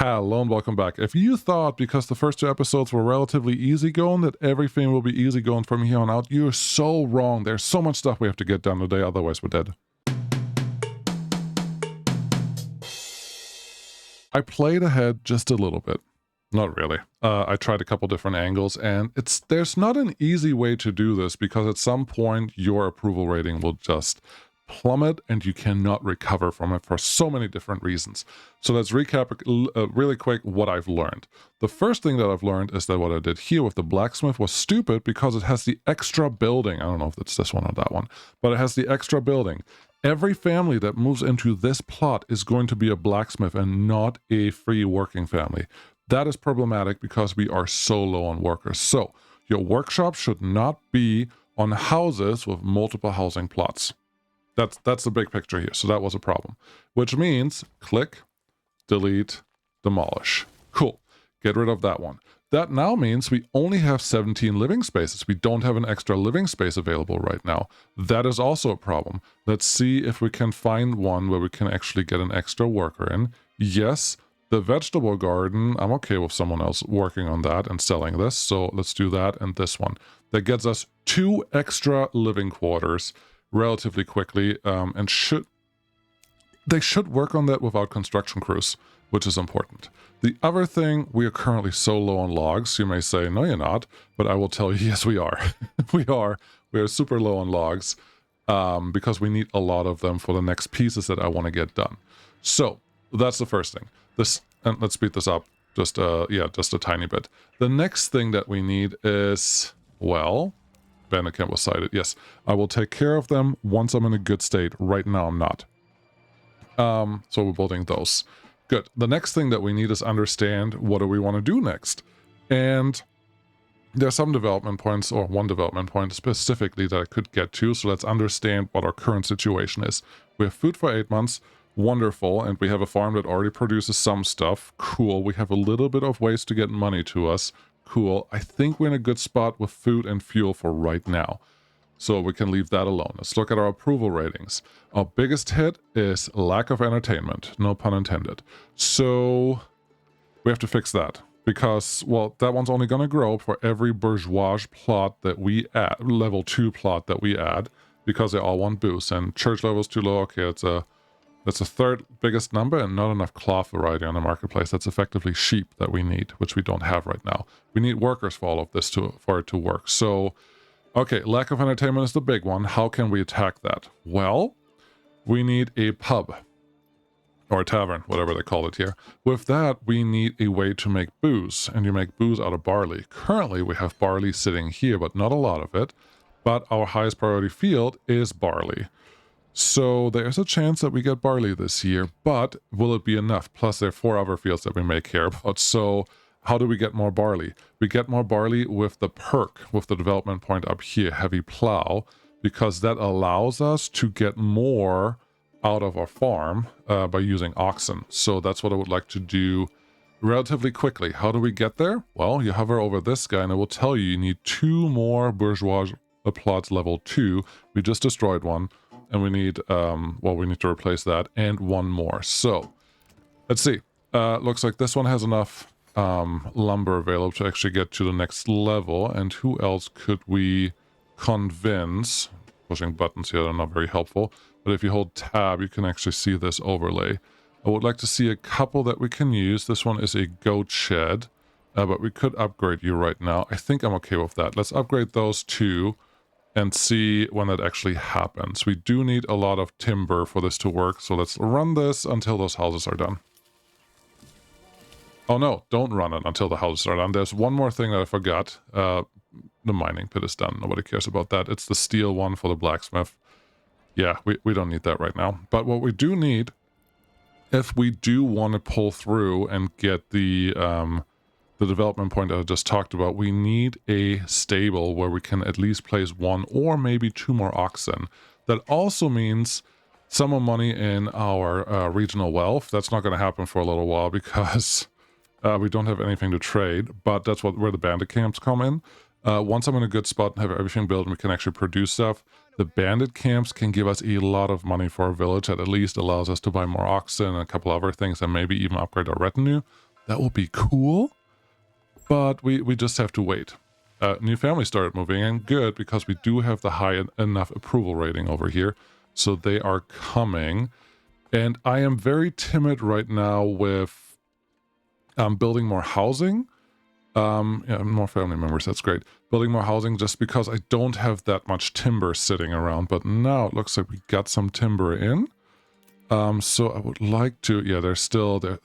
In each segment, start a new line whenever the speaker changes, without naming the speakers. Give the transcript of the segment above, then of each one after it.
Hello and welcome back. If you thought because the first two episodes were relatively easygoing that everything will be easygoing from here on out, you're so wrong. There's so much stuff we have to get done today, otherwise we're dead. I played ahead just a little bit. Not really. I tried a couple different angles, and there's not an easy way to do this because at some point your approval rating will just plummet and you cannot recover from it for so many different reasons. So let's recap really quick what I've learned. The first thing that I've learned is that what I did here with the blacksmith was stupid because it has the extra building. I don't know if it's this one or that one, but it has the extra building. Every family that moves into this plot is going to be a blacksmith and not a free working family. That is problematic because we are so low on workers. So your workshop should not be on houses with multiple housing plots. That's the big picture here. So that was a problem, which means click, delete, demolish. Cool. Get rid of that one. That now means we only have 17 living spaces. We don't have an extra living space available right now. That is also a problem. Let's see if we can find one where we can actually get an extra worker in. Yes, the vegetable garden, I'm okay with someone else working on that and selling this. So let's do that and this one. That gets us 2 extra living quarters relatively quickly, and they should work on that without construction crews, which is important. The other thing, we are currently so low on logs. You may say, no, you're not, but I will tell you, yes, we are. We are super low on logs because we need a lot of them for the next pieces that I want to get done. So that's the first thing. And let's speed this up just a tiny bit. The next thing that we need is, well, Bandicamp was cited. Yes, I will take care of them once I'm in a good state. Right now, I'm not. So we're building those. Good. The next thing that we need is understand what do we want to do next. And there are some development points, or one development point specifically that I could get to. So let's understand what our current situation is. We have food for 8 months. Wonderful. And we have a farm that already produces some stuff. Cool. We have a little bit of ways to get money to us. Cool. I think we're in a good spot with food and fuel for right now. So we can leave that alone. Let's look at our approval ratings. Our biggest hit is lack of entertainment. No pun intended. So we have to fix that because, well, that one's only going to grow for every bourgeois plot that we add, level 2 plot that we add, because they all want boosts. And church level is too low. Okay, that's the third biggest number and not enough cloth variety on the marketplace. That's effectively sheep that we need, which we don't have right now. We need workers for all of this for it to work. So, okay, lack of entertainment is the big one. How can we attack that? Well, we need a pub or a tavern, whatever they call it here. With that, we need a way to make booze, and you make booze out of barley. Currently, we have barley sitting here, but not a lot of it. But our highest priority field is barley. So there's a chance that we get barley this year, but will it be enough? Plus there are 4 other fields that we may care about. So how do we get more barley? We get more barley with the perk, with the development point up here, heavy plow, because that allows us to get more out of our farm by using oxen. So that's what I would like to do relatively quickly. How do we get there? Well, you hover over this guy and it will tell you need 2 more bourgeois plots level 2. We just destroyed one. And we need, we need to replace that and 1 more. So, let's see. Looks like this one has enough lumber available to actually get to the next level. And who else could we convince? Pushing buttons here are not very helpful. But if you hold tab, you can actually see this overlay. I would like to see a couple that we can use. This one is a goat shed. But we could upgrade you right now. I think I'm okay with that. Let's upgrade those 2. And see when that actually happens. We do need a lot of timber for this to work, so let's run this until those houses are done. Oh no, don't run it until the houses are done. There's one more thing that I forgot. The mining pit is done. Nobody cares about that. It's the steel one for the blacksmith. Yeah, we don't need that right now. But what we do need, if we do want to pull through and get the development point that I just talked about, we need a stable where we can at least place 1 or maybe 2 more oxen. That also means some more money in our regional wealth. That's not going to happen for a little while because we don't have anything to trade, but that's where the bandit camps come in. Once I'm in a good spot and have everything built and we can actually produce stuff, the bandit camps can give us a lot of money for our village. That at least allows us to buy more oxen and a couple other things and maybe even upgrade our retinue. That will be cool, but we just have to wait. New family started moving in, good, because we do have the high enough approval rating over here. So they are coming. And I am very timid right now with building more housing. Yeah, more family members, that's great. Building more housing just because I don't have that much timber sitting around. But now it looks like we got some timber in. So I would like to, yeah, they're still there.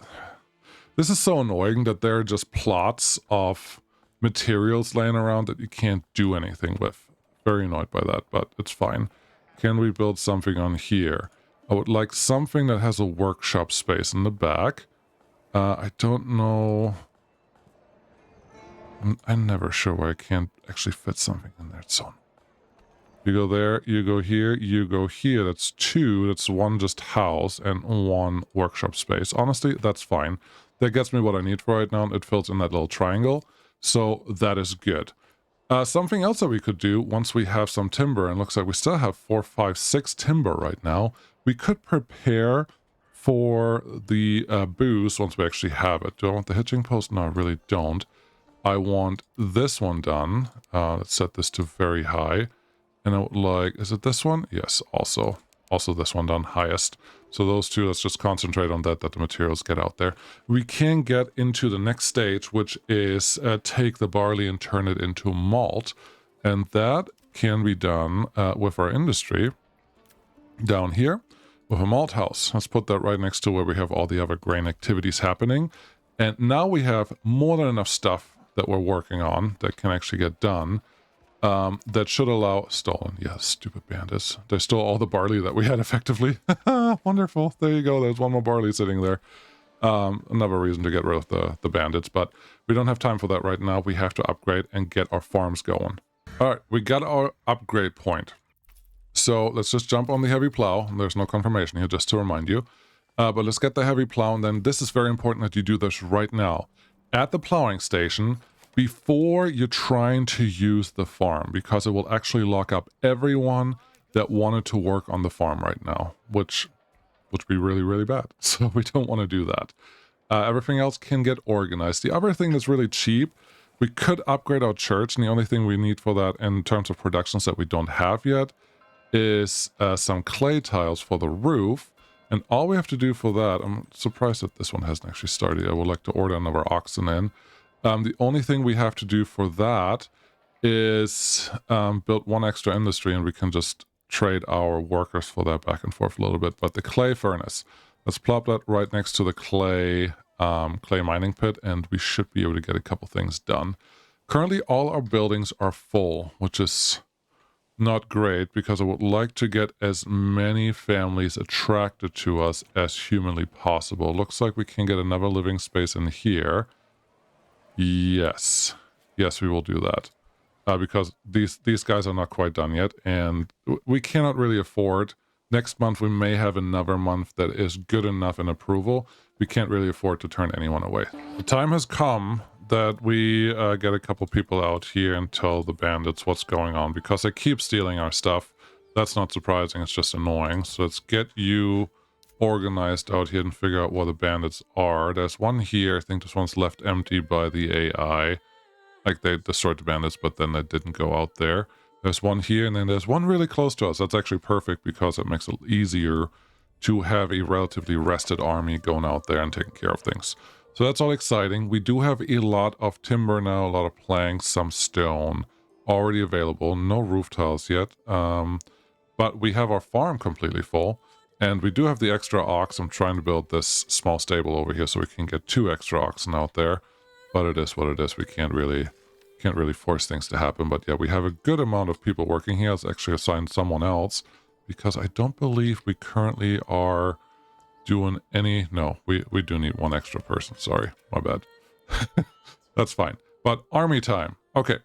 This is so annoying that there are just plots of materials laying around that you can't do anything with. Very annoyed by that, but it's fine. Can we build something on here? I would like something that has a workshop space in the back. I don't know. I'm never sure why I can't actually fit something in there. It's so annoying. You go there, you go here, you go here. That's 2. That's 1 just house and 1 workshop space. Honestly, that's fine. That gets me what I need for right now. It fills in that little triangle. So that is good. Something else that we could do once we have some timber, and looks like we still have 4, 5, 6 timber right now. We could prepare for the booze once we actually have it. Do I want the hitching post? No, I really don't. I want this one done. Let's set this to very high. And I would like, is it this one? Yes, also this one done highest. So those 2, let's just concentrate on that the materials get out there. We can get into the next stage, which is take the barley and turn it into malt. And that can be done with our industry down here with a malt house. Let's put that right next to where we have all the other grain activities happening. And now we have more than enough stuff that we're working on that can actually get done. That should allow... Stolen. Yeah, stupid bandits. They stole all the barley that we had effectively. Wonderful. There you go. There's 1 more barley sitting there. Another reason to get rid of the bandits, but we don't have time for that right now. We have to upgrade and get our farms going. All right, we got our upgrade point. So let's just jump on the heavy plow. There's no confirmation here, just to remind you. But let's get the heavy plow, and then this is very important that you do this right now. At the plowing station, before you're trying to use the farm, because it will actually lock up everyone that wanted to work on the farm right now, which would be really, really bad. So we don't want to do that. Everything else can get organized. The other thing that's really cheap, we could upgrade our church, and the only thing we need for that in terms of productions that we don't have yet is some clay tiles for the roof. And all we have to do for that, I'm surprised that this one hasn't actually started. I would like to order another oxen in. The only thing we have to do for that is build 1 extra industry, and we can just trade our workers for that back and forth a little bit. But the clay furnace, let's plop that right next to the clay mining pit, and we should be able to get a couple things done. Currently, all our buildings are full, which is not great, because I would like to get as many families attracted to us as humanly possible. Looks like we can get another living space in here. Yes, we will do that, because these guys are not quite done yet, and we cannot really afford. Next month we may have another month that is good enough in approval. We can't really afford to turn anyone away. The time has come that we get a couple people out here and tell the bandits what's going on, because they keep stealing our stuff. That's not surprising, it's just annoying. So let's get you organized out here and figure out where the bandits are. There's one here. I think this one's left empty by the AI. Like, they destroyed the bandits, but then they didn't go out there. There's one here, and then there's one really close to us. That's actually perfect, because it makes it easier to have a relatively rested army going out there and taking care of things. So that's all exciting. We do have a lot of timber now, a lot of planks, some stone already available. No roof tiles yet, but we have our farm completely full. And we do have the extra ox. I'm trying to build this small stable over here so we can get 2 extra oxen out there. But it is what it is. We can't really force things to happen. But yeah, we have a good amount of people working here. Let's actually assign someone else, because I don't believe we currently are doing any... No, we do need 1 extra person. Sorry, my bad. That's fine. But army time. Okay,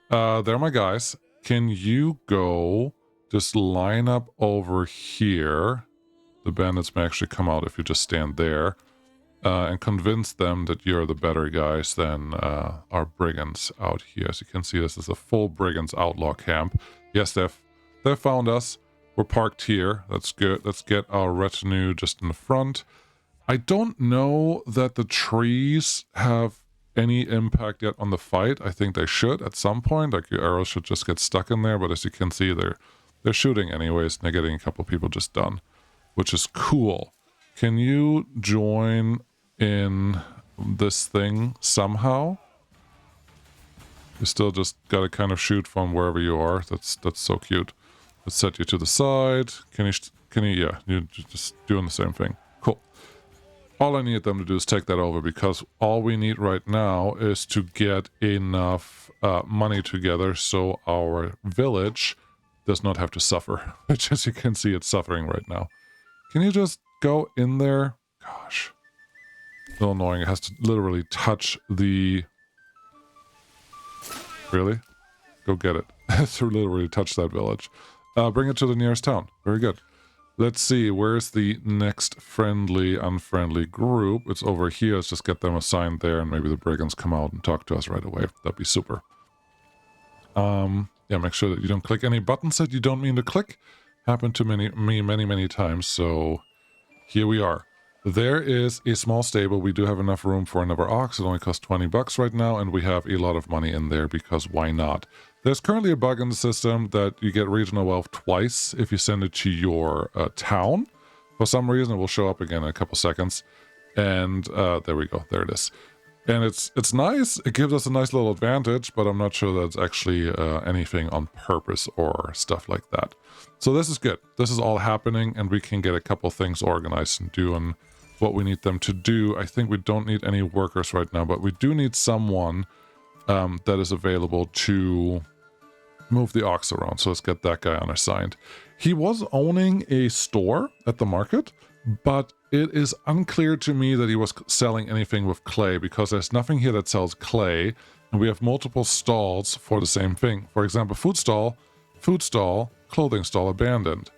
there are my guys. Can you go just line up over here? The bandits may actually come out if you just stand there, and convince them that you're the better guys than our brigands out here. As you can see, this is a full brigands outlaw camp. Yes, they've found us. We're parked here. That's good. Let's get our retinue just in the front. I don't know that the trees have any impact yet on the fight. I think they should at some point. Like your arrows should just get stuck in there, but as you can see, they're shooting anyways, and they're getting a couple people just done, which is cool. Can you join in this thing somehow? You still just gotta kind of shoot from wherever you are. That's so cute. Let's set you to the side. Can you, yeah, you're just doing the same thing. Cool. All I need them to do is take that over, because all we need right now is to get enough money together so our village does not have to suffer, which, as you can see, it's suffering right now. Can you just go in there? Gosh. So annoying. It has to literally touch the... Really? Go get it. It has to literally touch that village. Bring it to the nearest town. Very good. Let's see, where's the next friendly, unfriendly group? It's over here. Let's just get them assigned there, and maybe the brigands come out and talk to us right away. That'd be super. Yeah, make sure that you don't click any buttons that you don't mean to click. Happened to me many times, so here we are. There is a small stable. We do have enough room for another ox. It only costs 20 bucks right now, and we have a lot of money in there, because why not? There's currently a bug in the system that you get regional wealth twice if you send it to your town. For some reason, it will show up again in a couple seconds. And there we go. There it is. And it's nice. It gives us a nice little advantage, but I'm not sure that it's actually anything on purpose or stuff like that. So this is good. This is all happening, and we can get a couple things organized and doing what we need them to do. I think we don't need any workers right now, but we do need someone that is available to move the ox around. So let's get that guy unassigned. He was owning a store at the market, but it is unclear to me that he was selling anything with clay, because there's nothing here that sells clay, and we have multiple stalls for the same thing. For example, food stall, clothing stall, abandoned.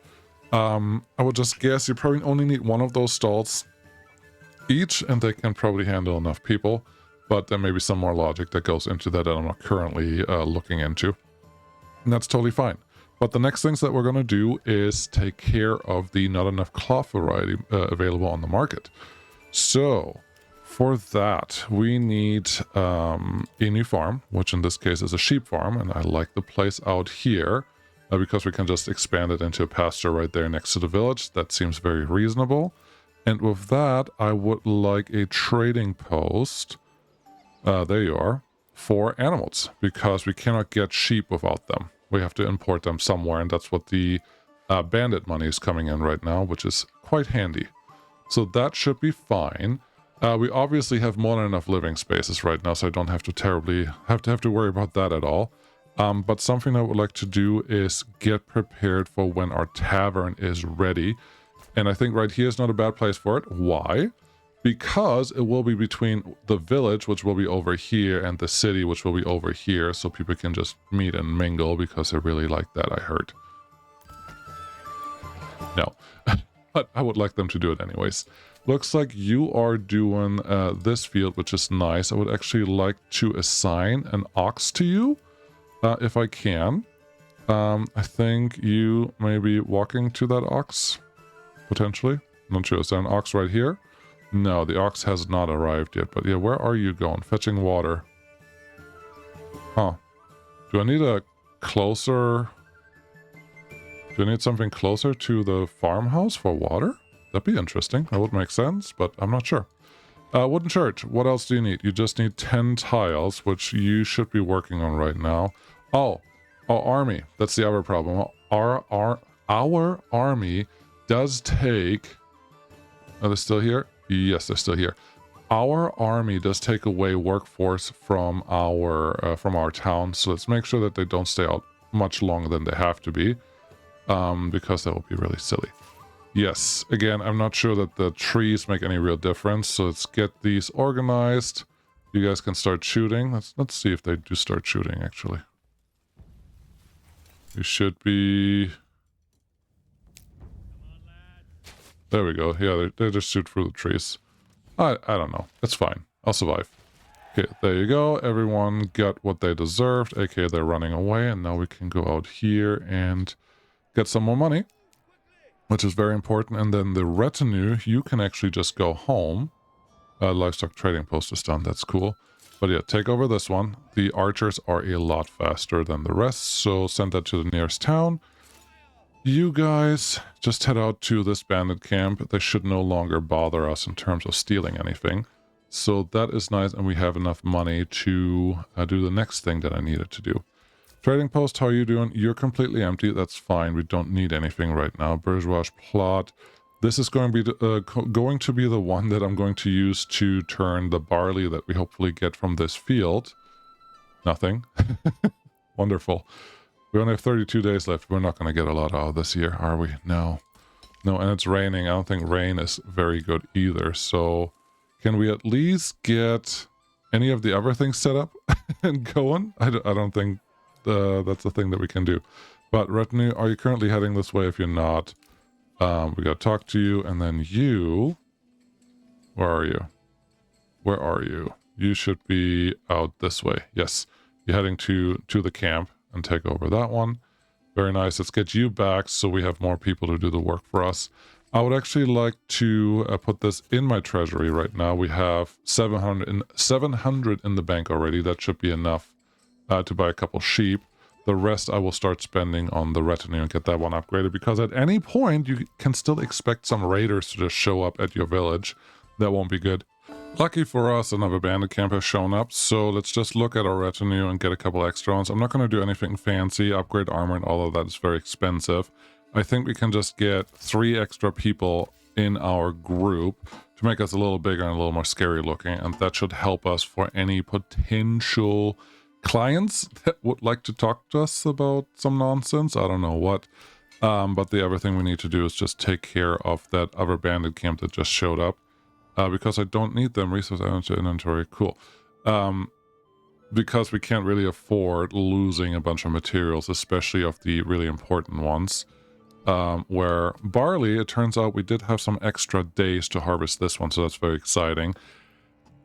I would just guess you probably only need one of those stalls each, and they can probably handle enough people, but there may be some more logic that goes into that I'm not currently looking into. And that's totally fine. But the next things that we're going to do is take care of the not enough cloth variety available on the market. So for that, we need a new farm, which in this case is a sheep farm. And I like the place out here because we can just expand it into a pasture right there next to the village. That seems very reasonable. And with that, I would like a trading post. There you are. For animals, because we cannot get sheep without them. We have to import them somewhere, and that's what the bandit money is coming in right now, which is quite handy. So that should be fine. We obviously have more than enough living spaces right now, so I don't have to worry about that at all. But something I would like to do is get prepared for when our tavern is ready. And I think right here is not a bad place for it. Why? Because it will be between the village, which will be over here, and the city, which will be over here, so people can just meet and mingle, because they really like that, I heard. No, but I would like them to do it anyways. Looks like you are doing this field, which is nice. I would actually like to assign an ox to you, if I can. I think you may be walking to that ox, potentially. I'm not sure. Is there an ox right here? No, the ox has not arrived yet, but yeah, where are you going? Fetching water. Huh. Do I need a closer... Do I need something closer to the farmhouse for water? That'd be interesting. That would make sense, but I'm not sure. Wooden church. What else do you need? You just need 10 tiles, which you should be working on right now. Oh, army. That's the other problem. Our army does take... Are they still here? Yes, they're still here. Our army does take away workforce from our town, so let's make sure that they don't stay out much longer than they have to be, because that would be really silly. Yes, again, I'm not sure that the trees make any real difference, so let's get these organized. You guys can start shooting. Let's see if they do start shooting, actually. You should be... There we go. Yeah, they just shoot through the trees. I don't know. It's fine. I'll survive. Okay, there you go. Everyone got what they deserved. Okay, they're running away, and now we can go out here and get some more money. which is very important. And then the retinue, you can actually just go home. Livestock trading post is done. That's cool. But yeah, take over this one. The archers are a lot faster than the rest, so send that to the nearest town. You guys just head out to this bandit camp. They should no longer bother us in terms of stealing anything. So that is nice, and we have enough money to do the next thing that I needed to do. Trading post, how are you doing? You're completely empty. That's fine. We don't need anything right now. Bourgeois plot. This is going to be the one that I'm going to use to turn the barley that we hopefully get from this field. Nothing. Wonderful. We only have 32 days left. We're not going to get a lot out of this year, are we? No. No, and it's raining. I don't think rain is very good either. So can we at least get any of the other things set up and going? I don't think that's the thing that we can do. But retinue, are you currently heading this way? If you're not, we got to talk to you. And then you, where are you? Where are you? You should be out this way. Yes, you're heading to the camp and take over that one. Very nice. Let's get you back so we have more people to do the work for us. I would actually like to put this in my treasury right now. We have 700 in the bank already. That should be enough to buy a couple sheep. The rest I will start spending on the retinue and get that one upgraded, because at any point you can still expect some raiders to just show up at your village. That won't be good. Lucky for us, another bandit camp has shown up, so let's just look at our retinue and get a couple extra ones. I'm not going to do anything fancy. Upgrade armor and all of that is very expensive. I think we can just get 3 extra people in our group to make us a little bigger and a little more scary looking, and that should help us for any potential clients that would like to talk to us about some nonsense. I don't know what. But the other thing we need to do is just take care of that other bandit camp that just showed up. Because I don't need them. Resource inventory. Cool. Because we can't really afford losing a bunch of materials, especially of the really important ones. Where barley, it turns out we did have some extra days to harvest this one, so that's very exciting.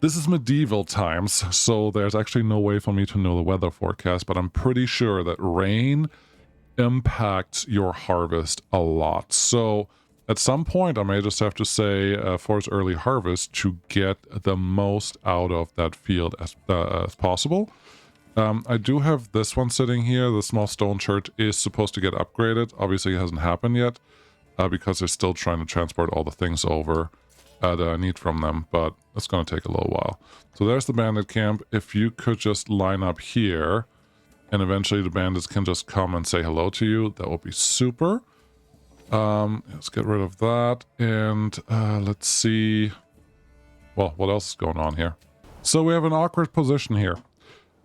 This is medieval times, so there's actually no way for me to know the weather forecast, but I'm pretty sure that rain impacts your harvest a lot. So at some point, I may just have to say force early harvest to get the most out of that field as possible. I do have this one sitting here. The small stone church is supposed to get upgraded. Obviously, it hasn't happened yet because they're still trying to transport all the things over that I need from them, but it's going to take a little while. So there's the bandit camp. If you could just line up here, and eventually the bandits can just come and say hello to you, that would be super. Let's get rid of that, and let's see. Well, what else is going on here? So we have an awkward position here.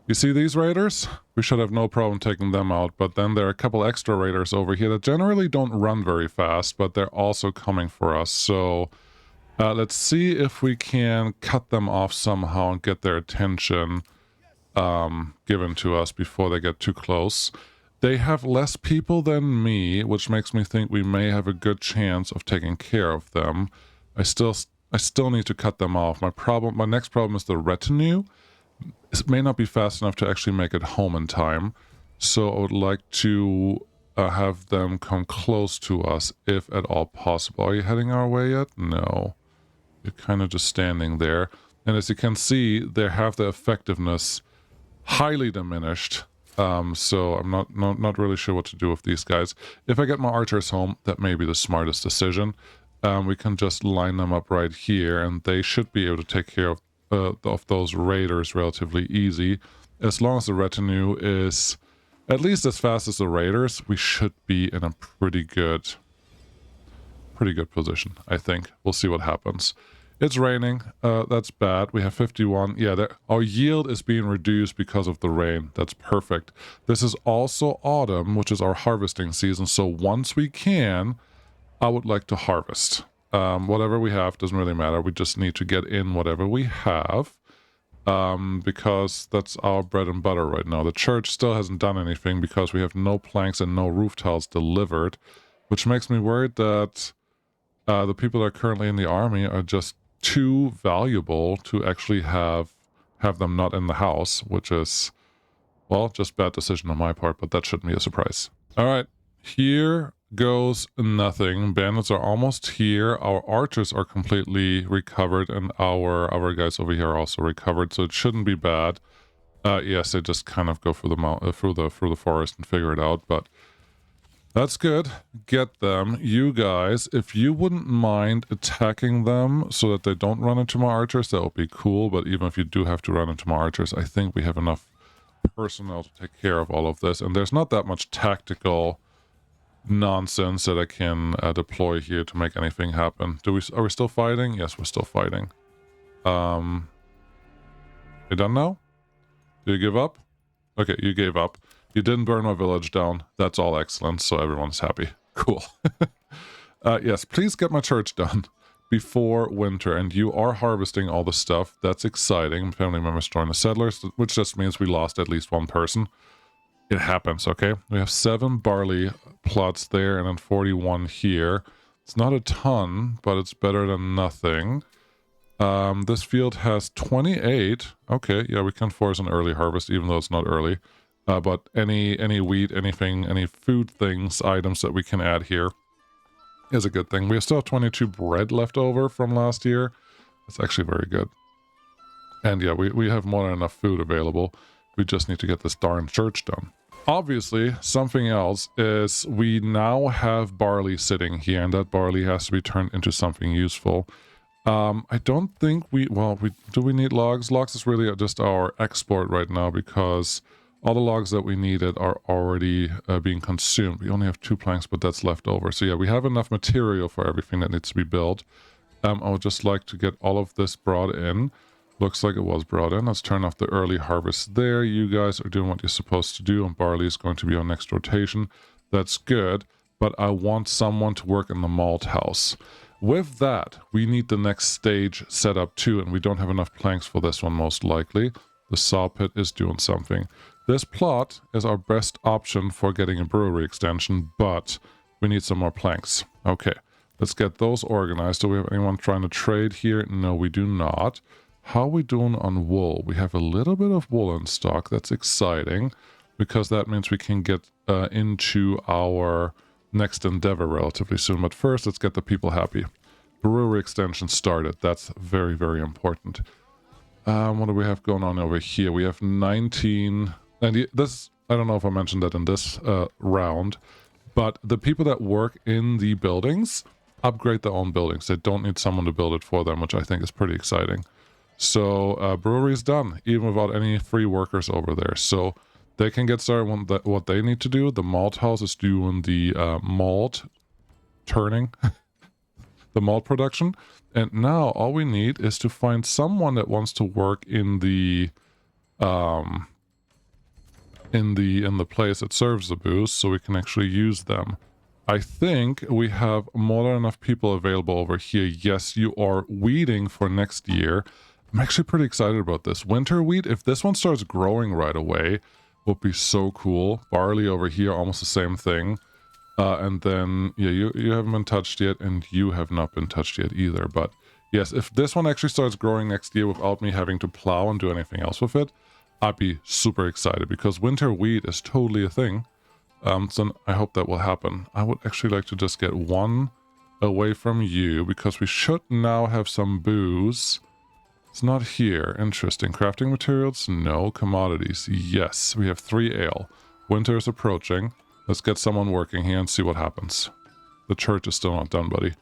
You see these raiders? We should have no problem taking them out, but then there are a couple extra raiders over here that generally don't run very fast, but they're also coming for us. So let's see if we can cut them off somehow and get their attention given to us before they get too close. They have less people than me, which makes me think we may have a good chance of taking care of them. I still need to cut them off. My next problem is the retinue. It may not be fast enough to actually make it home in time. So I would like to have them come close to us, if at all possible. Are you heading our way yet? No. You're kind of just standing there. And as you can see, they have the effectiveness highly diminished. So I'm not really sure what to do with these guys. If I get my archers home, that may be the smartest decision. We can just line them up right here, and they should be able to take care of those raiders relatively easy. As long as the retinue is at least as fast as the raiders, we should be in a pretty good position, I think. We'll see what happens. It's raining. That's bad. We have 51. Yeah, our yield is being reduced because of the rain. That's perfect. This is also autumn, which is our harvesting season. So once we can, I would like to harvest. Whatever we have doesn't really matter. We just need to get in whatever we have because that's our bread and butter right now. The church still hasn't done anything because we have no planks and no roof tiles delivered, which makes me worried that the people that are currently in the army are just too valuable to actually have them not in the house, which is, well, just bad decision on my part, but that shouldn't be a surprise. All right, here goes nothing. Bandits are almost here. Our archers are completely recovered, and our guys over here are also recovered, so it shouldn't be bad. Yes, they just kind of go through the forest and figure it out, but that's good. Get them. You guys, if you wouldn't mind attacking them so that they don't run into my archers, that would be cool. But even if you do have to run into my archers, I think we have enough personnel to take care of all of this. And there's not that much tactical nonsense that I can deploy here to make anything happen. Are we still fighting? Yes, we're still fighting. You done now? Do you give up? Okay, you gave up. You didn't burn my village down. That's all excellent, so everyone's happy. Cool. Yes, please get my church done before winter, and you are harvesting all the stuff. That's exciting. Family members join the settlers, which just means we lost at least one person. It happens, okay? We have 7 barley plots there and then 41 here. It's not a ton, but it's better than nothing. This field has 28. Okay, yeah, we can force an early harvest, even though it's not early. But any wheat, anything, any food things, items that we can add here is a good thing. We still have 22 bread left over from last year. That's actually very good. And yeah, we have more than enough food available. We just need to get this darn church done. Obviously, something else is we now have barley sitting here, and that barley has to be turned into something useful. I don't think do we need logs? Logs is really just our export right now because all the logs that we needed are already being consumed. We only have 2 planks, but that's left over. So yeah, we have enough material for everything that needs to be built. I would just like to get all of this brought in. Looks like it was brought in. Let's turn off the early harvest there. You guys are doing what you're supposed to do, and barley is going to be on next rotation. That's good, but I want someone to work in the malt house. With that, we need the next stage set up too, and we don't have enough planks for this one most likely. The saw pit is doing something. This plot is our best option for getting a brewery extension, but we need some more planks. Okay, let's get those organized. Do we have anyone trying to trade here? No, we do not. How are we doing on wool? We have a little bit of wool in stock. That's exciting because that means we can get into our next endeavor relatively soon. But first, let's get the people happy. Brewery extension started. That's very, very important. What do we have going on over here? We have 19... And this, I don't know if I mentioned that in this round, but the people that work in the buildings upgrade their own buildings. They don't need someone to build it for them, which I think is pretty exciting. So brewery's done, even without any free workers over there. So they can get started on what they need to do. The malt house is doing the malt turning, the malt production. And now all we need is to find someone that wants to work in the place that serves the booze, so we can actually use them. I think we have more than enough people available over here. Yes, you are wheating for next year. I'm actually pretty excited about this. Winter wheat, if this one starts growing right away, would be so cool. Barley over here, almost the same thing. And then, yeah, you haven't been touched yet, and you have not been touched yet either. But yes, if this one actually starts growing next year without me having to plow and do anything else with it, I'd be super excited because winter wheat is totally a thing. So I hope that will happen. I would actually like to just get one away from you because we should now have some booze. It's not here. Interesting. Crafting materials? No. Commodities? Yes. We have 3 ale. Winter is approaching. Let's get someone working here and see what happens. The church is still not done, buddy.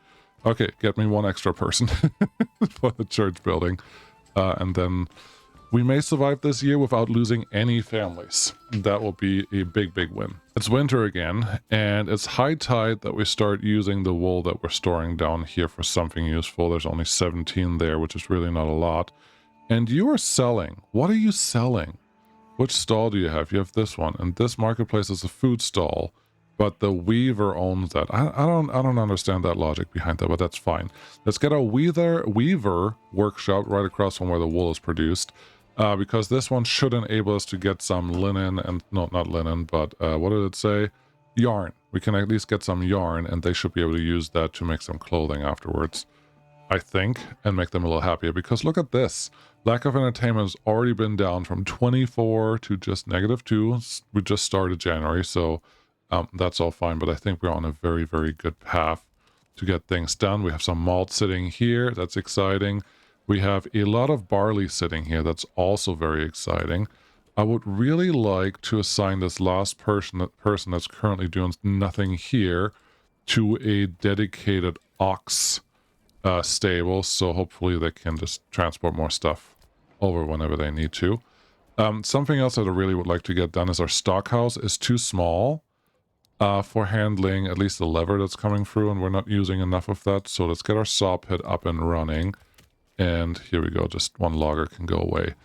Okay, get me 1 extra person for the church building. And then we may survive this year without losing any families. That will be a big, big win. It's winter again, and it's high tide that we start using the wool that we're storing down here for something useful. There's only 17 there, which is really not a lot. And you are selling. What are you selling? Which stall do you have? You have this one, and this marketplace is a food stall, but the weaver owns that. I don't understand that logic behind that, but that's fine. Let's get a weaver workshop right across from where the wool is produced. Because this one should enable us to get some linen and not linen, but what did it say? Yarn. We can at least get some yarn, and they should be able to use that to make some clothing afterwards, I think, and make them a little happier. Because look at this. Lack of entertainment has already been down from 24 to just -2. We just started January, so That's all fine, but I think we're on a very, very good path to get things done. We have some malt sitting here. That's exciting. We have a lot of barley sitting here. That's also very exciting. I would really like to assign this last person that's currently doing nothing here to a dedicated ox stable, so hopefully they can just transport more stuff over whenever they need to. Something else that I really would like to get done is our stockhouse is too small for handling at least the lever that's coming through, and we're not using enough of that. So let's get our saw pit up and running. And here we go, just one logger can go away.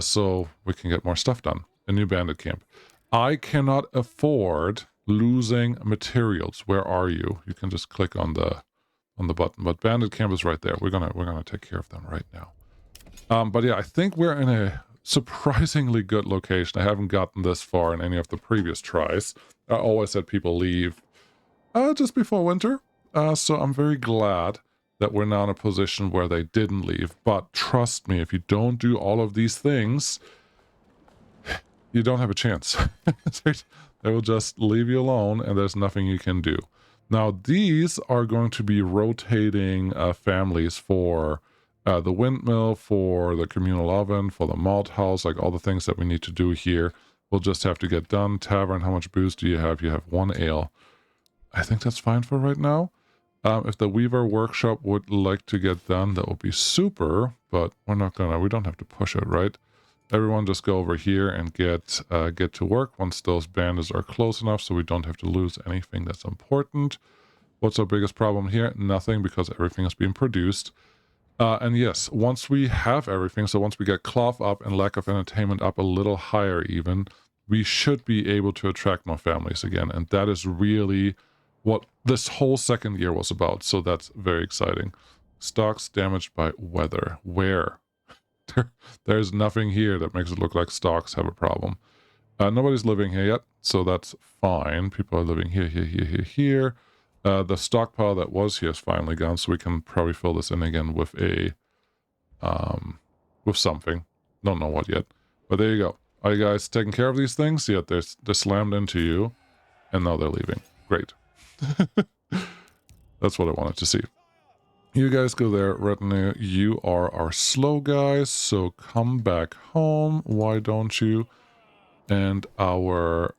So we can get more stuff done. A new bandit camp. I cannot afford losing materials. Where are you? You can just click on the button, but bandit camp is right there. We're gonna take care of them right now. But yeah, I think we're in a surprisingly good location. I haven't gotten this far in any of the previous tries. I always had people leave just before winter. So I'm very glad that we're now in a position where they didn't leave. But trust me, if you don't do all of these things, you don't have a chance. They will just leave you alone, and there's nothing you can do. Now, these are going to be rotating families for the windmill, for the communal oven, for the malt house, like all the things that we need to do here. We'll just have to get done. Tavern, how much booze do you have? You have 1 ale. I think that's fine for right now. If the Weaver Workshop would like to get done, that would be super, but we don't have to push it, right? Everyone just go over here and get to work once those bandits are close enough so we don't have to lose anything that's important. What's our biggest problem here? Nothing, because everything is being produced. And yes, once we have everything, so once we get cloth up and lack of entertainment up a little higher even, we should be able to attract more families again. And that is really what this whole second year was about. So that's very exciting. Stocks damaged by weather. Where? There's nothing here that makes it look like stocks have a problem. Nobody's living here yet, so that's fine. People are living here. The stockpile that was here is finally gone, so we can probably fill this in again with with something. Don't know what yet, but there you go. Are you guys taking care of these things? Yeah, they're slammed into you, and now they're leaving. Great. That's what I wanted to see. You guys go there, retinue. You are our slow guys, so come back home. Why don't you? And our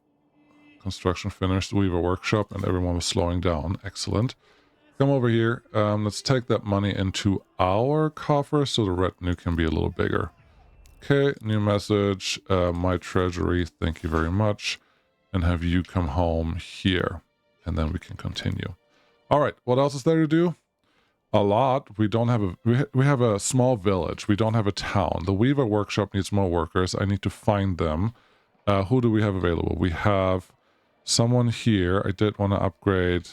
construction finished. We have a workshop, and everyone was slowing down. Excellent. Come over here. Let's take that money into our coffer so the retinue can be a little bigger. Okay, new message. My treasury, thank you very much. And have you come home here. And then we can continue. All right, what else is there to do? A lot. We don't have we have a small village. We don't have a town. The Weaver Workshop needs more workers. I need to find them. Who do we have available? We have someone here. I did want to upgrade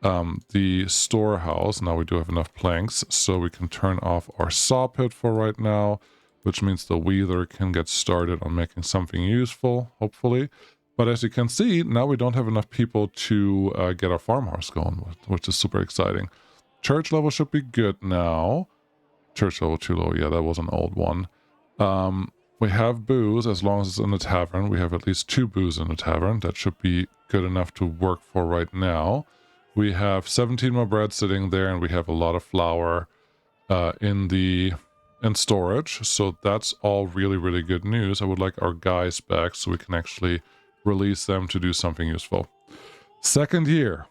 the storehouse. Now we do have enough planks, so we can turn off our saw pit for right now, which means the Weaver can get started on making something useful, hopefully. But as you can see, now we don't have enough people to get our farmhouse going, which is super exciting. Church level should be good now. Church level too low. Yeah, that was an old one. We have booze as long as it's in the tavern. We have at least 2 booze in the tavern. That should be good enough to work for right now. We have 17 more bread sitting there, and we have a lot of flour in storage. So that's all really, really good news. I would like our guys back so we can actually release them to do something useful. Second year.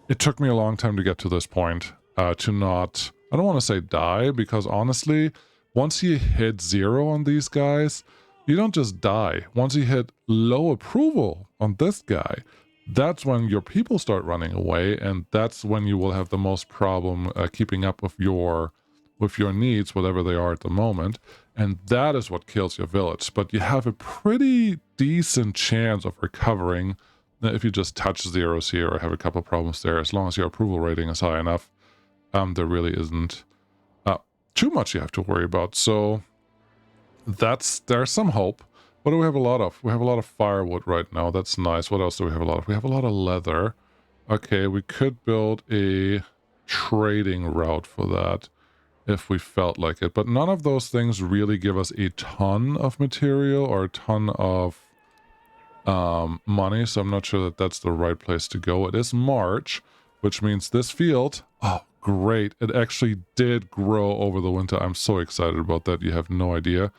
It took me a long time to get to this point, to not, I don't want to say die, because honestly, once you hit 0 on these guys, you don't just die. Once you hit low approval on this guy, that's when your people start running away, and that's when you will have the most problem keeping up with your needs, whatever they are at the moment, and that is what kills your village. But you have a pretty decent chance of recovering if you just touch zeros here or have a couple problems there. As long as your approval rating is high enough, there really isn't too much you have to worry about. So there's some hope. What do we have a lot of? We have a lot of firewood right now. That's nice. What else do we have a lot of? We have a lot of leather. Okay, we could build a trading route for that if we felt like it. But none of those things really give us a ton of material or a ton of money, so I'm not sure that that's the right place to go. It is March, which means this field, oh great, it actually did grow over the winter. I'm so excited about that, you have no idea.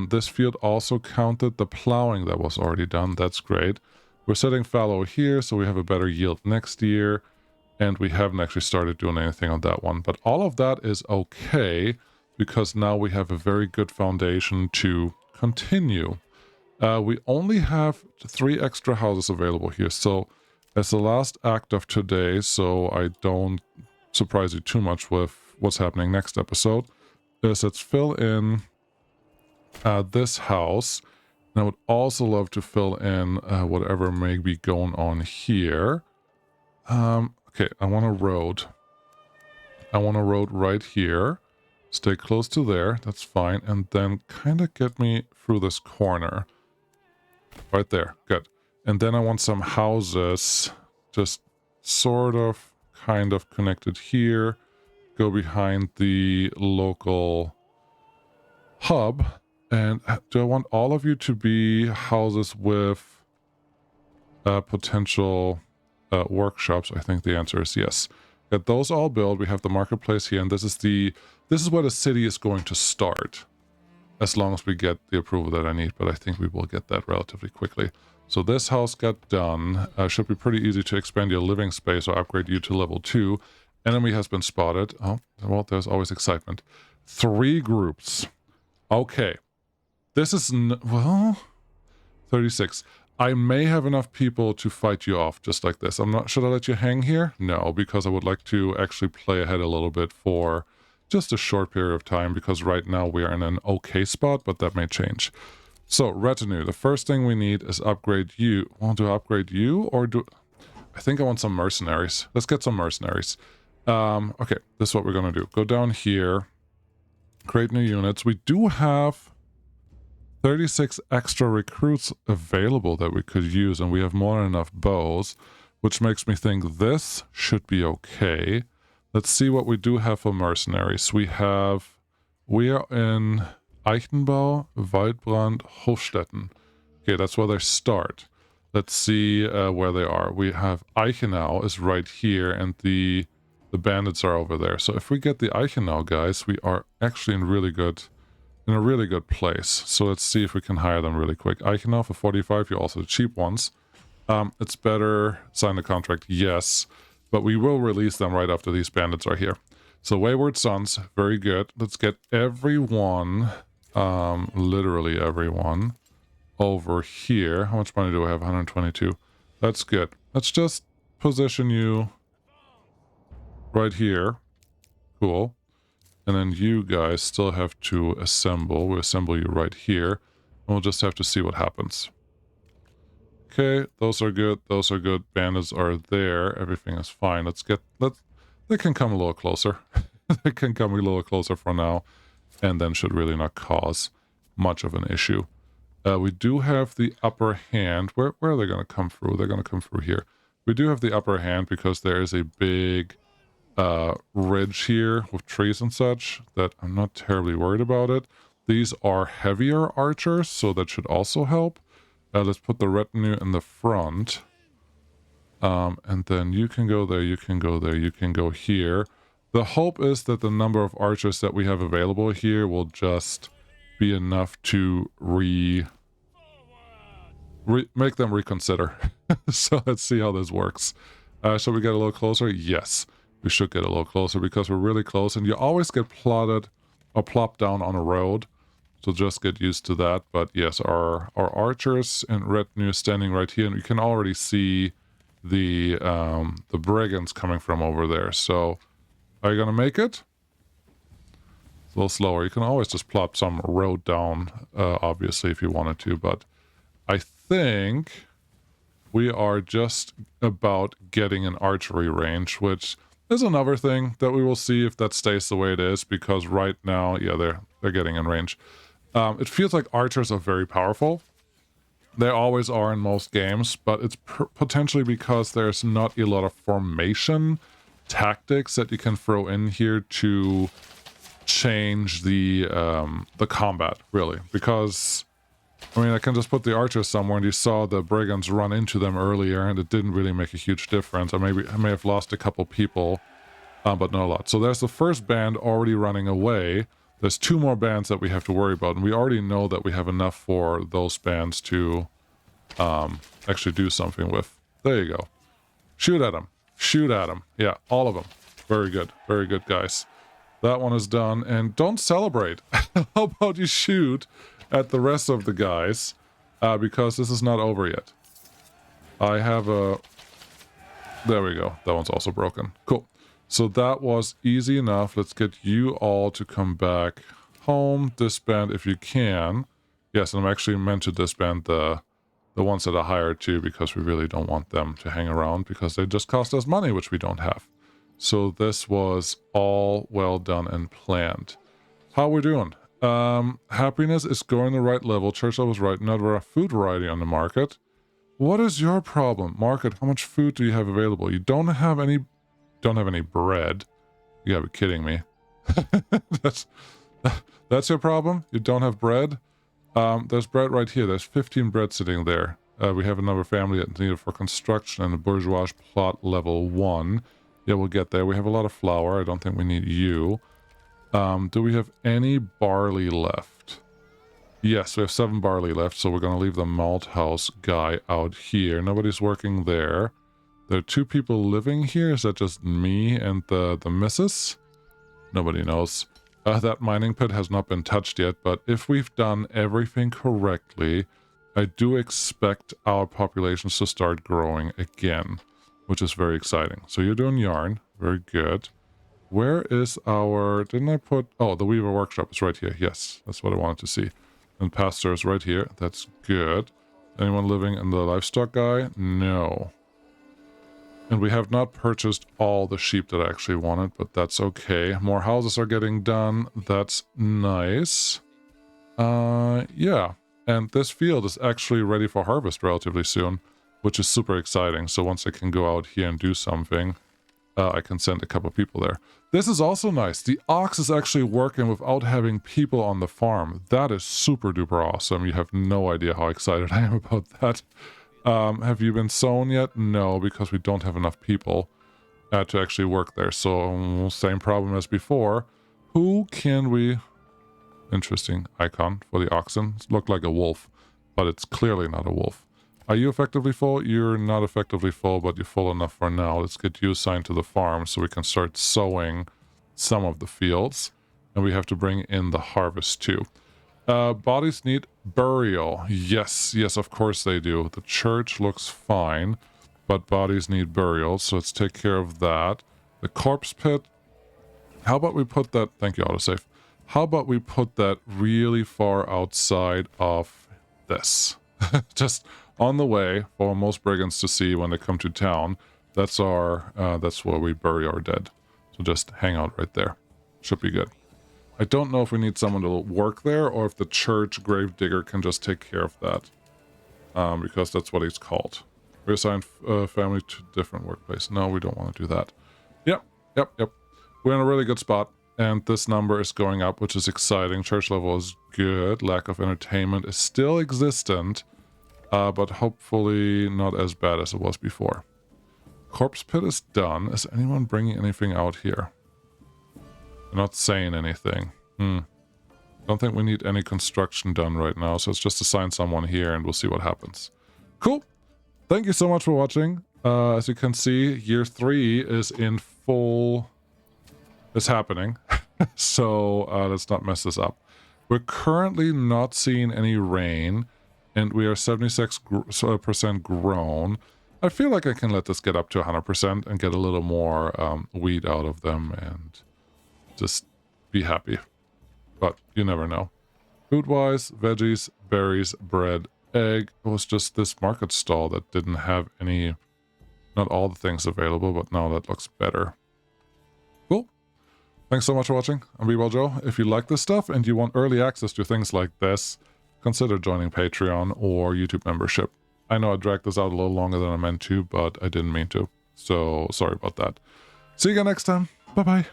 This field also counted the plowing that was already done. That's great. We're setting fallow here, so we have a better yield next year, and we haven't actually started doing anything on that one, but all of that is okay because now we have a very good foundation to continue. We only have 3 extra houses available here, so as the last act of today, so I don't surprise you too much with what's happening next episode, is let's fill in this house. And I would also love to fill in whatever may be going on here. Okay, I want a road. I want a road right here. Stay close to there, that's fine. And then kind of get me through this corner. Right there, good. And then I want some houses just sort of kind of connected here. Go behind the local hub. And do I want all of you to be houses with potential workshops? I think the answer is yes. Get those all built. We have the marketplace here, and this is where the city is going to start. As long as we get the approval that I need, but I think we will get that relatively quickly. So this house got done. Should be pretty easy to expand your living space or upgrade you to level 2. Enemy has been spotted. Oh, well, there's always excitement. 3 groups. Okay. This is, well, 36. I may have enough people to fight you off just like this. I'm not, should I let you hang here? No, because I would like to actually play ahead a little bit for just a short period of time, because right now we are in an okay spot, but that may change. So, retinue. The first thing we need is upgrade you. Well, do I upgrade you, or do... I think I want some mercenaries. Let's get some mercenaries. Okay, this is what we're going to do. Go down here. Create new units. We do have 36 extra recruits available that we could use, and we have more than enough bows, which makes me think this should be okay. Let's see what we do have for mercenaries. We are in Eichenbau, Waldbrand, Hofstetten. Okay, that's where they start. Let's see where they are. We have Eichenau is right here, and the bandits are over there. So if we get the Eichenau guys, we are actually in a really good place. So let's see if we can hire them really quick. Eichenau for 45, you're also the cheap ones. It's better, sign the contract, yes. But we will release them right after these bandits are here. So Wayward Sons, very good. Let's get everyone, literally everyone, over here. How much money do I have? 122. That's good. Let's just position you right here. Cool. And then you guys still have to assemble. We'll assemble you right here. And we'll just have to see what happens. Okay, those are good. Those are good. Bandits are there. Everything is fine. They can come a little closer. They can come a little closer for now, and then should really not cause much of an issue. We do have the upper hand. Where are they going to come through? They're going to come through here. We do have the upper hand because there is a big ridge here with trees and such that I'm not terribly worried about it. These are heavier archers, so that should also help. Let's put the retinue in the front. And then you can go there, you can go there, you can go here. The hope is that the number of archers that we have available here will just be enough to make them reconsider. So let's see how this works. Shall we get a little closer? Yes, we should get a little closer because we're really close. And you always get plotted or plopped down on a road. So just get used to that. But yes, our archers and retinue standing right here, and you can already see the brigands coming from over there. So are you gonna make it? It's a little slower. You can always just plop some road down, obviously, if you wanted to. But I think we are just about getting an archery range, which is another thing that we will see if that stays the way it is. Because right now, yeah, they're getting in range. It feels like archers are very powerful. They always are in most games, but it's potentially because there's not a lot of formation tactics that you can throw in here to change the combat, really. Because I mean, I can just put the archers somewhere, and you saw the brigands run into them earlier, and it didn't really make a huge difference. I may have lost a couple people, but not a lot. So there's the first band already running away. There's 2 more bands that we have to worry about, and we already know that we have enough for those bands to actually do something with. There you go. Shoot at them. Shoot at them. Yeah, all of them. Very good. Very good, guys. That one is done. And don't celebrate. How about you shoot at the rest of the guys? Because this is not over yet. I have a... There we go. That one's also broken. Cool. So that was easy enough. Let's get you all to come back home. Disband if you can. Yes, and I'm actually meant to disband the ones that are hired too, because we really don't want them to hang around because they just cost us money, which we don't have. So this was all well done and planned. How we're doing? Happiness is going the right level. Church level is right. Another food variety on the market. What is your problem? Market, how much food do you have available? You don't have any bread. You gotta be kidding me. That's your problem? You don't have bread? There's bread right here. There's 15 bread sitting there. We have another family that's needed for construction and a bourgeois plot level 1. Yeah, we'll get there. We have a lot of flour. I don't think we need you. Do we have any barley left? Yes, we have 7 barley left, so we're going to leave the malt house guy out here. Nobody's working there. There are 2 people living here. Is that just me and the missus? Nobody knows. That mining pit has not been touched yet, but if we've done everything correctly, I do expect our populations to start growing again, which is very exciting. So you're doing yarn. Very good. Where is our... Didn't I put... Oh, the Weaver Workshop is right here. Yes, that's what I wanted to see. And pasture is right here. That's good. Anyone living in the livestock guy? No. And we have not purchased all the sheep that I actually wanted, but that's okay. More houses are getting done. That's nice. Yeah. And this field is actually ready for harvest relatively soon, which is super exciting. So once I can go out here and do something, I can send a couple people there. This is also nice. The ox is actually working without having people on the farm. That is super duper awesome. You have no idea how excited I am about that. Have you been sown yet? No, because we don't have enough people to actually work there. So same problem as before. Who can we... Interesting icon for the oxen. It looked like a wolf, but it's clearly not a wolf. Are you effectively full? You're not effectively full, but you're full enough for now. Let's get you assigned to the farm so we can start sowing some of the fields. And we have to bring in the harvest too. Bodies need burial. Yes, of course they do. The church looks fine, but bodies need burial, so let's take care of that. The corpse pit. How about we put that... Thank you, autosave. How about we put that really far outside of this? Just on the way for most brigands to see when they come to town. That's where we bury our dead. So just hang out right there. Should be good. I don't know if we need someone to work there or if the church gravedigger can just take care of that. Because that's what he's called. Reassign family to different workplace. No, we don't want to do that. Yep. We're in a really good spot. And this number is going up, which is exciting. Church level is good. Lack of entertainment is still existent. But hopefully not as bad as it was before. Corpse pit is done. Is anyone bringing anything out here? They're not saying anything. Don't think we need any construction done right now. So let's just assign someone here and we'll see what happens. Cool. Thank you so much for watching. As you can see, year 3 is in full... It's happening. So let's not mess this up. We're currently not seeing any rain. And we are 76% grown. I feel like I can let this get up to 100% and get a little more wheat out of them and just be happy. But you never know. Food-wise, veggies, berries, bread, egg. It was just this market stall that didn't have any, not all the things available, but now that looks better. Cool. Thanks so much for watching. I'm Be Well Joe. If you like this stuff and you want early access to things like this, consider joining Patreon or YouTube membership. I know I dragged this out a little longer than I meant to, but I didn't mean to. So sorry about that. See you again next time. Bye-bye.